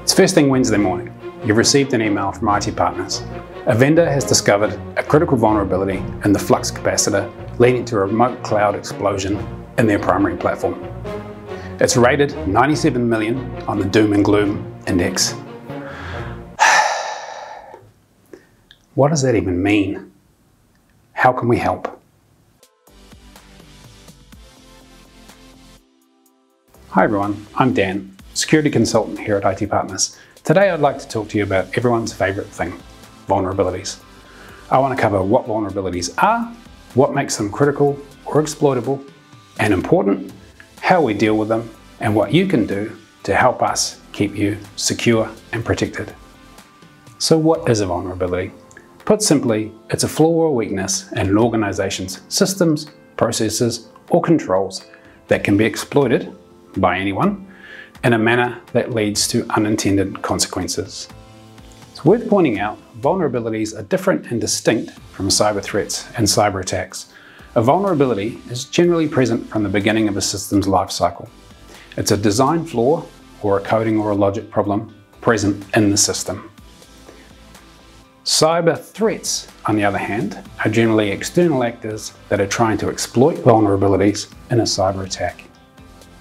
It's first thing Wednesday morning. You've received an email from IT Partners. A vendor has discovered a critical vulnerability in the flux capacitor, leading to a remote cloud explosion in their primary platform. It's rated 97 million on the doom and gloom index. What does that even mean? How can we help? Hi everyone, I'm Dan, security consultant here at IT Partners. Today I'd like to talk to you about everyone's favourite thing, vulnerabilities. I want to cover what vulnerabilities are, what makes them critical or exploitable and important, how we deal with them, and what you can do to help us keep you secure and protected. So what is a vulnerability? Put simply, it's a flaw or weakness in an organisation's systems, processes or controls that can be exploited by anyone in a manner that leads to unintended consequences. It's worth pointing out, vulnerabilities are different and distinct from cyber threats and cyber attacks. A vulnerability is generally present from the beginning of a system's life cycle. It's a design flaw or a coding or a logic problem present in the system. Cyber threats, on the other hand, are generally external actors that are trying to exploit vulnerabilities in a cyber attack.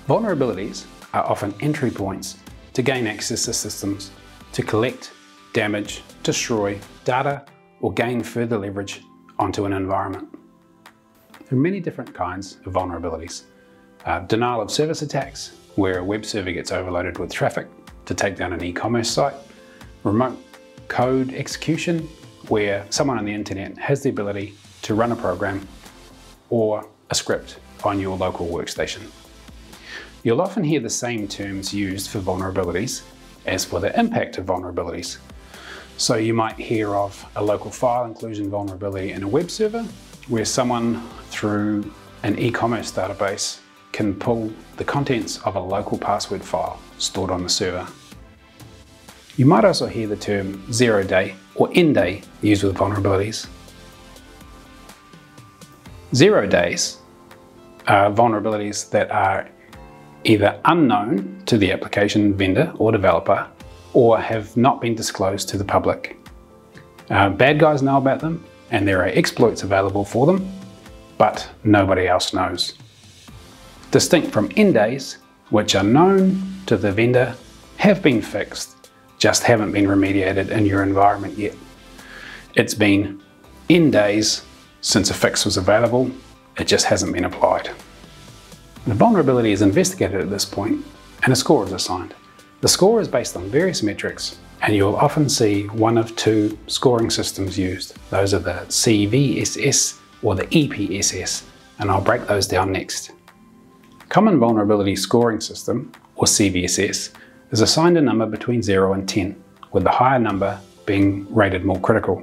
Vulnerabilities are often entry points to gain access to systems, to collect, damage, destroy data, or gain further leverage onto an environment. There are many different kinds of vulnerabilities. Denial of service attacks, where a web server gets overloaded with traffic to take down an e-commerce site. Remote code execution, where someone on the internet has the ability to run a program or a script on your local workstation. You'll often hear the same terms used for vulnerabilities as for the impact of vulnerabilities. So you might hear of a local file inclusion vulnerability in a web server, where someone through an e-commerce database can pull the contents of a local password file stored on the server. You might also hear the term zero-day or end-day used with vulnerabilities. 0 days are vulnerabilities that are either unknown to the application vendor or developer or have not been disclosed to the public. Bad guys know about them and there are exploits available for them, but nobody else knows. Distinct from end days, which are known to the vendor, have been fixed, just haven't been remediated in your environment yet. It's been end days since a fix was available, it just hasn't been applied. The vulnerability is investigated at this point and a score is assigned. The score is based on various metrics and you'll often see one of two scoring systems used. Those are the CVSS or the EPSS, and I'll break those down next. Common Vulnerability Scoring System, or CVSS, is assigned a number between 0 and 10, with the higher number being rated more critical.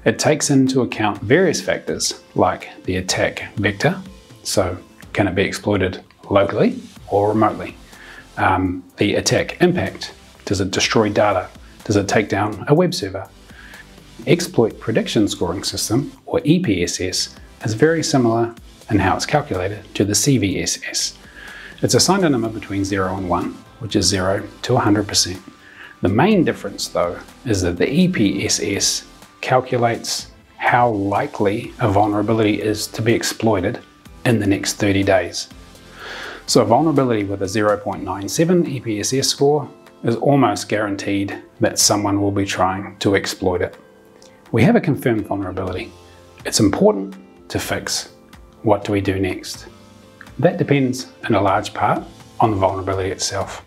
It takes into account various factors like the attack vector, so can it be exploited locally or remotely? The attack impact, does it destroy data? Does it take down a web server? Exploit Prediction Scoring System, or EPSS, is very similar in how it's calculated to the CVSS. It's assigned a number between 0 and 1, which is 0 to 100%. The main difference though is that the EPSS calculates how likely a vulnerability is to be exploited in the next 30 days. So a vulnerability with a 0.97 EPSS score is almost guaranteed that someone will be trying to exploit it. We have a confirmed vulnerability. It's important to fix. What do we do next? That depends in a large part on the vulnerability itself.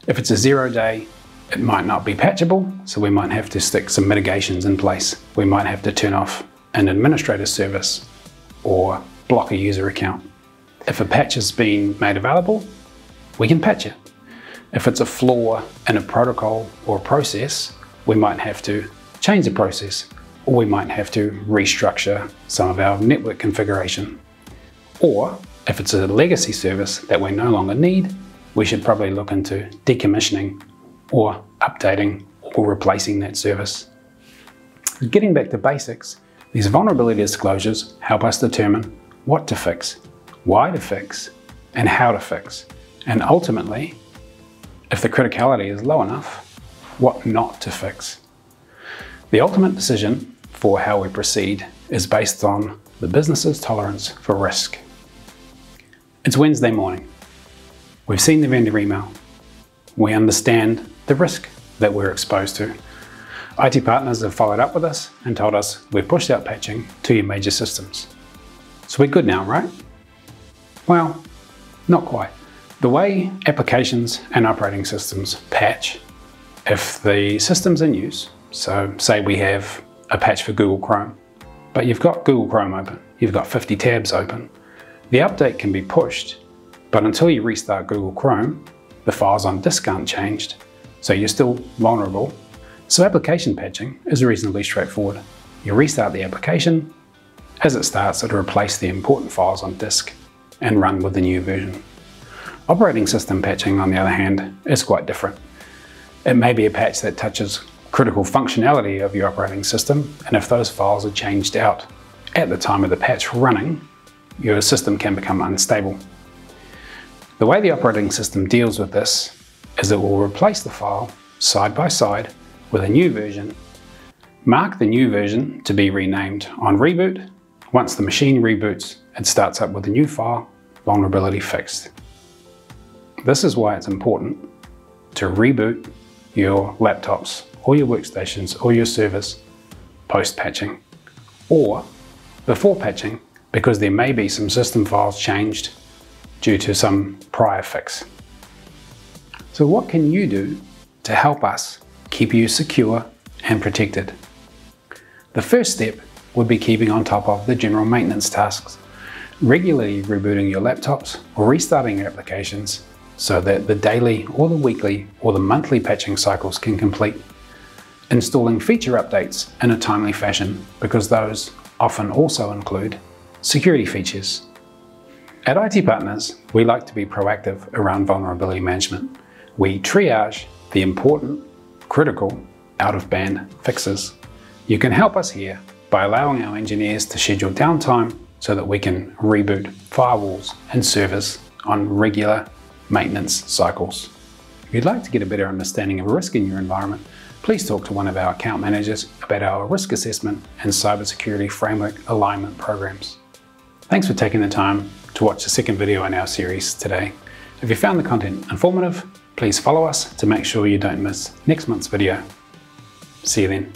If it's a 0 day, it might not be patchable, so we might have to stick some mitigations in place. We might have to turn off an administrator service or block a user account. If a patch has been made available, we can patch it. If it's a flaw in a protocol or a process, we might have to change the process, or we might have to restructure some of our network configuration. Or if it's a legacy service that we no longer need, we should probably look into decommissioning or updating or replacing that service. Getting back to basics, these vulnerability disclosures help us determine what to fix, why to fix, and how to fix. And ultimately, if the criticality is low enough, what not to fix. The ultimate decision for how we proceed is based on the business's tolerance for risk. It's Wednesday morning. We've seen the vendor email. We understand the risk that we're exposed to. IT partners have followed up with us and told us we've pushed out patching to your major systems. So we're good now, right? Well, not quite. The way applications and operating systems patch, if the system's in use, so say we have a patch for Google Chrome, but you've got Google Chrome open, you've got 50 tabs open, the update can be pushed, but until you restart Google Chrome, the files on disk aren't changed, so you're still vulnerable. So application patching is reasonably straightforward. You restart the application. As it starts, it'll replace the important files on disk and run with the new version. Operating system patching, on the other hand, is quite different. It may be a patch that touches critical functionality of your operating system, and if those files are changed out at the time of the patch running, your system can become unstable. The way the operating system deals with this is it will replace the file side by side with a new version, mark the new version to be renamed on reboot. Once the machine reboots, it starts up with a new file, vulnerability fixed. This is why it's important to reboot your laptops or your workstations or your servers post-patching or before patching, because there may be some system files changed due to some prior fix. So what can you do to help us keep you secure and protected? The first step would be keeping on top of the general maintenance tasks, regularly rebooting your laptops or restarting your applications so that the daily or the weekly or the monthly patching cycles can complete. Installing feature updates in a timely fashion, because those often also include security features. At IT Partners, we like to be proactive around vulnerability management. We triage the important, critical, out-of-band fixes. You can help us here by allowing our engineers to schedule downtime so that we can reboot firewalls and servers on regular maintenance cycles. If you'd like to get a better understanding of risk in your environment, please talk to one of our account managers about our risk assessment and cybersecurity framework alignment programs. Thanks for taking the time to watch the second video in our series today. If you found the content informative, please follow us to make sure you don't miss next month's video. See you then.